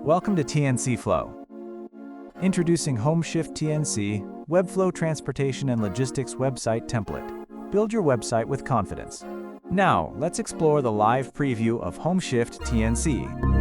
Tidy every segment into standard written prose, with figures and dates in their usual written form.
Welcome to TNC Flow. Introducing HomeShift TNC Webflow Transportation and Logistics Website Template. Build your website with confidence. Now, let's explore the live preview of HomeShift TNC.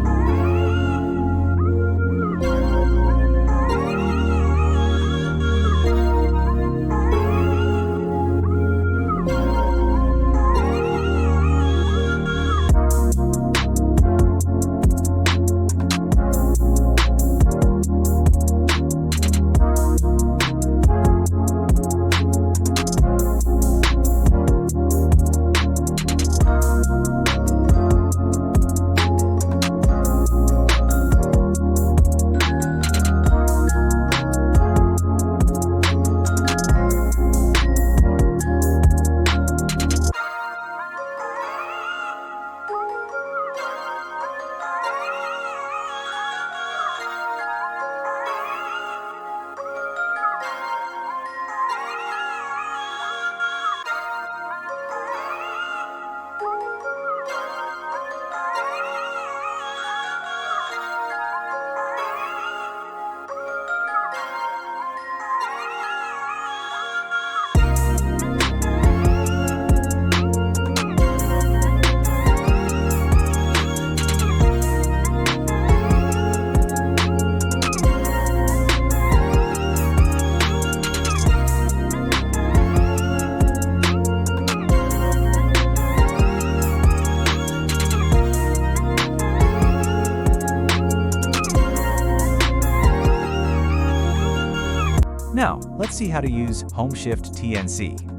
Now, let's see how to use HomeShift TNC.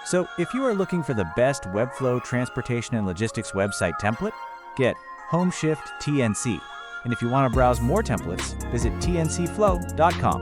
So, if you are looking for the best Webflow transportation and logistics website template, get HomeShift TNC. And if you want to browse more templates, visit tncflow.com.